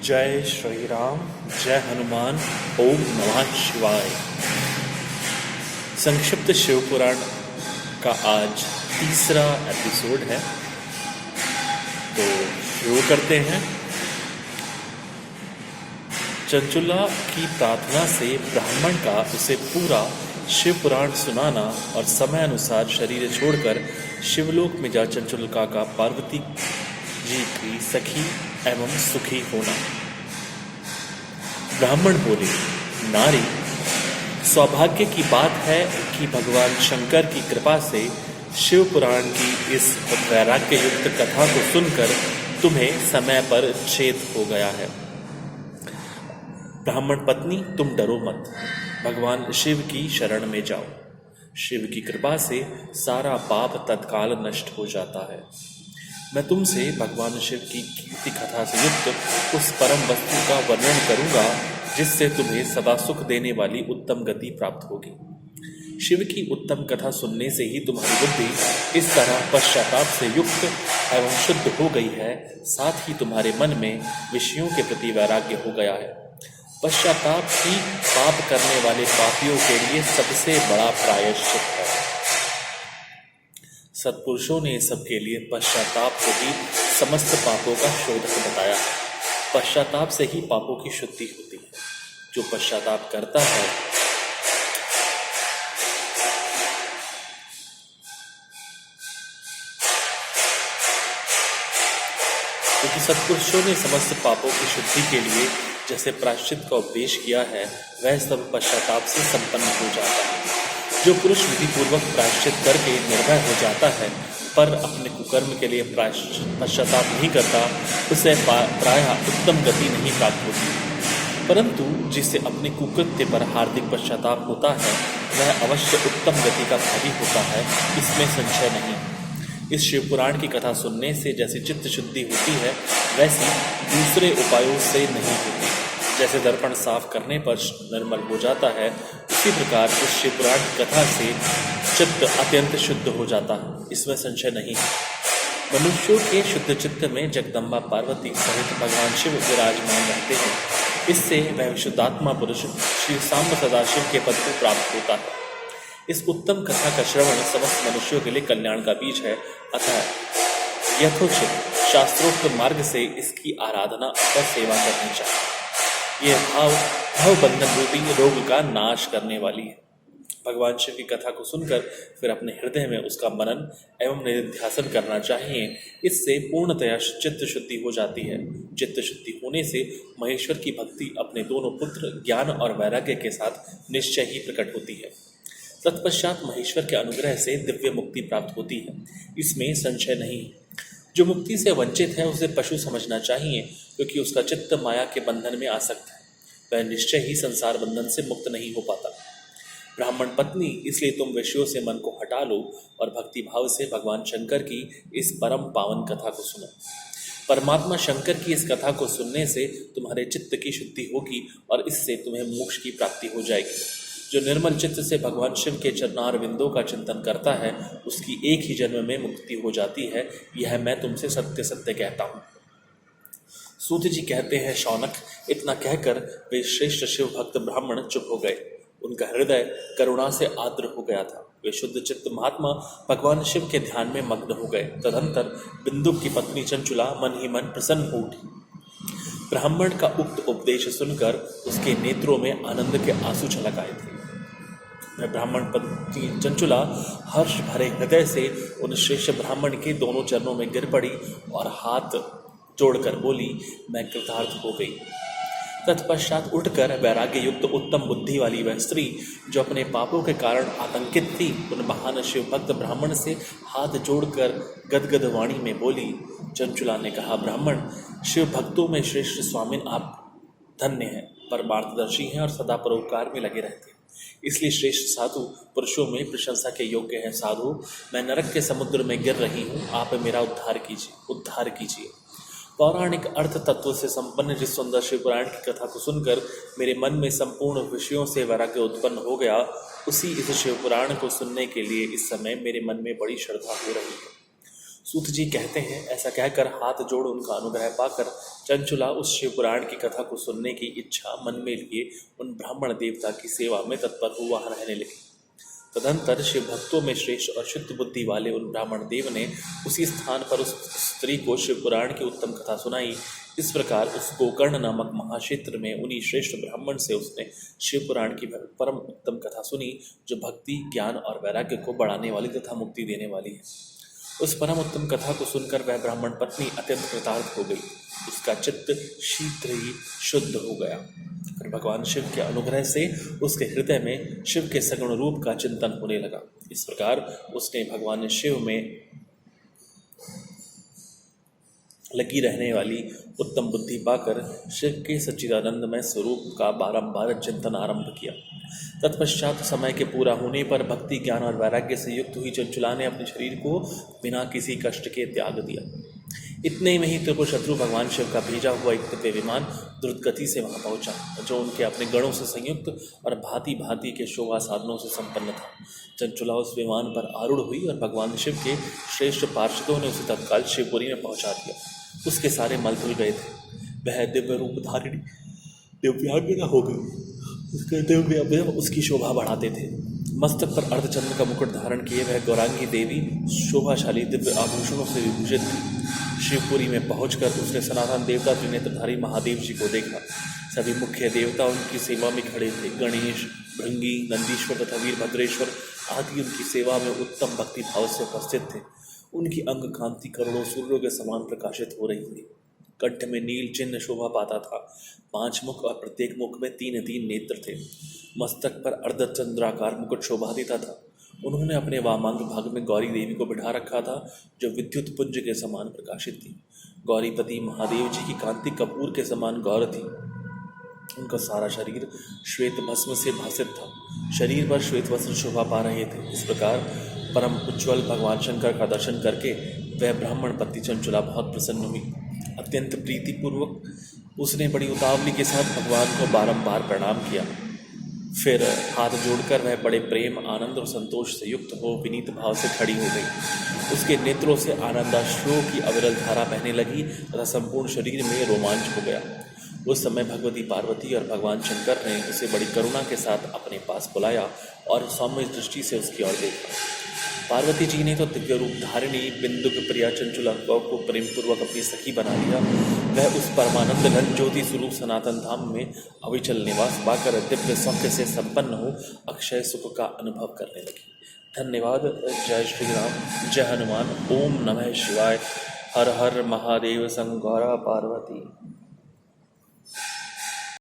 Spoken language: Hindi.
जय श्री राम, जय हनुमान। ओम नमः शिवाय। संक्षिप्त शिव पुराण का आज तीसरा एपिसोड है, तो शुरू करते हैं। चंचुला की प्रार्थना से ब्राह्मण का उसे पूरा शिव पुराण सुनाना और समय अनुसार शरीर छोड़कर शिवलोक में जा चंचुलिका का पार्वती जी की सखी एवं सुखी होना। ब्राह्मण बोले, नारी, सौभाग्य की बात है कि भगवान शंकर की कृपा से शिव पुराण की इस वैराग्य युक्त कथा को सुनकर तुम्हें समय पर छेद हो गया है। ब्राह्मण पत्नी, तुम डरो मत, भगवान शिव की शरण में जाओ। शिव की कृपा से सारा पाप तत्काल नष्ट हो जाता है। मैं तुमसे भगवान शिव की कीर्ति कथा से युक्त उस परम वस्तु का वर्णन करूंगा जिससे तुम्हें सदा सुख देने वाली उत्तम गति प्राप्त होगी। शिव की उत्तम कथा सुनने से ही तुम्हारी बुद्धि इस तरह पश्चाताप से युक्त एवं शुद्ध हो गई है, साथ ही तुम्हारे मन में विषयों के प्रति वैराग्य हो गया है। पश्चाताप ही पाप करने वाले पापियों के लिए सबसे बड़ा प्रायश्चित है। सत्पुरुषों ने सबके लिए पश्चाताप को ही समस्त पापों का शोधक बताया है। पश्चाताप से ही पापों की शुद्धि होती है। जो पश्चाताप करता है क्योंकि सत्पुरुषों ने समस्त पापों की शुद्धि के लिए जैसे प्रायश्चित का उपदेश किया है, वह सब पश्चाताप से संपन्न हो जाता है। जो पुरुष विधि पूर्वक प्रायश्चित करके निर्भय हो जाता है पर अपने कुकर्म के लिए पश्चाताप नहीं करता, उसे प्रायः उत्तम गति नहीं प्राप्त होती। परंतु जिसे अपने कुकृत्य पर हार्दिक पश्चाताप होता है, वह अवश्य उत्तम गति का भागी होता है, इसमें संशय नहीं। इस शिव पुराण की कथा सुनने से जैसे चित्त शुद्धि होती है, वैसी दूसरे उपायों से नहीं होती। जैसे दर्पण साफ करने पर निर्मल हो जाता है, उसी प्रकार इस शिव पुराण की कथा से चित्त अत्यंत शुद्ध हो जाता है, इसमें संशय नहीं है। मनुष्यों के शुद्ध चित्त में जगदम्बा पार्वती सहित भगवान शिव विराजमान रहते हैं। इससे वह विशुद्धात्मा पुरुष श्री सांब सदाशिव के पद को प्राप्त होता है। इस उत्तम कथा का श्रवण समस्त मनुष्यों के लिए कल्याण का बीज है। अतः यथोचित शास्त्रोक्त मार्ग से इसकी आराधना अथवा सेवा करनी चाहिए। यह भाव बंधन रूपी रोग का नाश करने वाली है। भगवान शिव की कथा को सुनकर फिर अपने हृदय में उसका मनन एवं निधिध्यासन करना चाहिए। इससे पूर्णतया चित्त शुद्धि हो जाती है। चित्त शुद्धि होने से महेश्वर की भक्ति अपने दोनों पुत्र ज्ञान और वैराग्य के साथ निश्चय ही प्रकट होती है। तत्पश्चात महेश्वर के अनुग्रह से दिव्य मुक्ति प्राप्त होती है, इसमें संशय नहीं। जो मुक्ति से वंचित है उसे पशु समझना चाहिए, क्योंकि उसका चित्त माया के बंधन में आसक्त है। वह निश्चय ही संसार बंधन से मुक्त नहीं हो पाता। ब्राह्मण पत्नी, इसलिए तुम विषयों से मन को हटा लो और भक्ति भाव से भगवान शंकर की इस परम पावन कथा को सुनो। परमात्मा शंकर की इस कथा को सुनने से तुम्हारे चित्त की शुद्धि होगी और इससे तुम्हें मोक्ष की प्राप्ति हो जाएगी। जो निर्मल चित्त से भगवान शिव के चरणार विंदों का चिंतन करता है, उसकी एक ही जन्म में मुक्ति हो जाती है। यह मैं तुमसे सत्य सत्य कहता हूँ। सूत जी कहते हैं, शौनक, इतना कहकर वे श्रेष्ठ शिव भक्त ब्राह्मण चुप हो गए। उनका हृदय करुणा से आर्द्र हो गया था। वे शुद्ध चित्त महात्मा भगवान शिव के ध्यान में मग्न हो गए। तदंतर बिंदु की पत्नी चंचुला मन ही मन प्रसन्न हो उठी। ब्राह्मण का उक्त उपदेश सुनकर उसके नेत्रों में आनंद के आंसू छलक आए थे। मैं ब्राह्मण पत्नी चंचुला हर्ष भरे हृदय से उन श्रेष्ठ ब्राह्मण के दोनों चरणों में गिर पड़ी और हाथ जोड़कर बोली, मैं कृतार्थ हो गई। तत्पश्चात उठकर वैराग्य युक्त उत्तम बुद्धि वाली वह स्त्री, जो अपने पापों के कारण आतंकित थी, उन महान शिव भक्त ब्राह्मण से हाथ जोड़कर गदगद वाणी में बोली। चंचुला ने कहा, ब्राह्मण, शिव भक्तों में श्रेष्ठ स्वामिन आप धन्य हैं, परमार्थदर्शी हैं और सदा परोपकार में लगे रहते हैं। इसलिए श्रेष्ठ साधु पुरुषों में प्रशंसा के योग्य हैं। साधु, मैं नरक के समुद्र में गिर रही हूँ, आप मेरा उद्धार कीजिए। पौराणिक अर्थ तत्व से संपन्न जिस सुंदर शिव पुराण की कथा को सुनकर मेरे मन में संपूर्ण विषयों से वैराग्य उत्पन्न हो गया, उसी इस शिव पुराण को सुनने के लिए इस समय मेरे मन में बड़ी श्रद्धा हो रही है। सूत जी कहते हैं, ऐसा कहकर हाथ जोड़ उनका अनुग्रह पाकर चंचुला उस शिव पुराण की कथा को सुनने की इच्छा मन में लिए उन ब्राह्मण देवता की सेवा में तत्पर हुआ रहने लगी। तदंतर शिव भक्तों में श्रेष्ठ और शुद्ध बुद्धि वाले उन ब्राह्मण देव ने उसी स्थान पर उस स्त्री को शिव पुराण की उत्तम कथा सुनाई। इस प्रकार उस गोकर्ण नामक महाक्षेत्र में उन्हीं श्रेष्ठ ब्राह्मण से उसने शिव पुराण की परम उत्तम कथा सुनी, जो भक्ति, ज्ञान और वैराग्य को बढ़ाने वाली तथा मुक्ति देने वाली है। उस परम उत्तम कथा को सुनकर वह ब्राह्मण पत्नी अत्यंत कृतार्थ हो गई। उसका चित्त शीघ्र ही शुद्ध हो गया। फिर भगवान शिव के अनुग्रह से उसके हृदय में शिव के सगुण रूप का चिंतन होने लगा। इस प्रकार उसने भगवान शिव में लगी रहने वाली उत्तम बुद्धि पाकर शिव के सच्चिदानंदमय स्वरूप का बारंबार चिंतन आरंभ किया। तत्पश्चात समय के पूरा होने पर भक्ति, ज्ञान और वैराग्य से युक्त हुई चंचुला ने अपने शरीर को बिना किसी कष्ट के त्याग दिया। इतने में ही त्रिपुरशत्रु भगवान शिव का भेजा हुआ एक दिव्य विमान द्रुत गति से वहां पहुंचा, जो उनके अपने गणों से संयुक्त और भांति भांति के शोभा साधनों से संपन्न था। चंचुला उस विमान पर आरूढ़ हुई और भगवान शिव के श्रेष्ठ पार्षदों ने उसे तत्काल शिवपुरी में पहुंचा दिया। उसके सारे मल धुल गए थे। वह दिव्य रूप धारिणी दिव्यांगना हो गई। उसके दिव्य अवयव उसकी शोभा बढ़ाते थे। मस्तक पर अर्धचंद्र का मुकुट धारण किए वह गौरांगी देवी शोभाशाली दिव्य आभूषणों से विभूषित थी। शिवपुरी में पहुंचकर उसने सनातन देवता त्रिनेत्रधारी महादेव जी को देखा। सभी मुख्य देवता उनकी सेवा में खड़े थे। गणेश, भृंगी, नंदीश्वर तथा वीरभद्रेश्वर आदि उनकी सेवा में उत्तम भक्ति भाव से उपस्थित थे। उनकी अंग कांति करोड़ों सूर्यों के समान प्रकाशित हो रही थी। कंठ में नील चिन्ह शोभा पाता था। 5 मुख और प्रत्येक मुख में 3 नेत्र थे। मस्तक पर अर्धचंद्राकार मुकुट शोभा देता था। उन्होंने अपने वामांग भाग में गौरी देवी को बिठा रखा था, जो विद्युत पुंज के समान प्रकाशित थी। गौरीपति महादेव जी की कांति कपूर के समान गौर थी। उनका सारा शरीर श्वेत भस्म से भासित था। शरीर पर श्वेत वस्त्र शोभा पा रहे थे। इस प्रकार परम उज्ज्वल भगवान शंकर का दर्शन करके वह ब्राह्मण पत्नी चंचुला बहुत प्रसन्न हुई। अत्यंत प्रीतिपूर्वक उसने बड़ी उतावली के साथ भगवान को बारंबार प्रणाम किया। फिर हाथ जोड़कर वह बड़े प्रेम, आनंद और संतोष से युक्त हो विनीत भाव से खड़ी हो गई। उसके नेत्रों से आनंदाश्रुओं की अविरल धारा बहने लगी तथा संपूर्ण शरीर में रोमांच हो गया। उस समय भगवती पार्वती और भगवान शंकर ने उसे बड़ी करुणा के साथ अपने पास बुलाया और सौम्य दृष्टि से उसकी ओर देखा। पार्वती जी ने तो दिव्य रूप धारिणी बिंदुक प्रिया चंचुला को प्रेम पूर्वक अपनी सखी बना लिया। वह उस परमानंद घन ज्योति स्वरूप सनातन धाम में अविचल निवास पाकर दिव्य सौख्य से संपन्न हो अक्षय सुख का अनुभव करने लगी। धन्यवाद। जय श्री राम, जय हनुमान। ओम नमः शिवाय। हर हर महादेव। संगौरा पार्वती।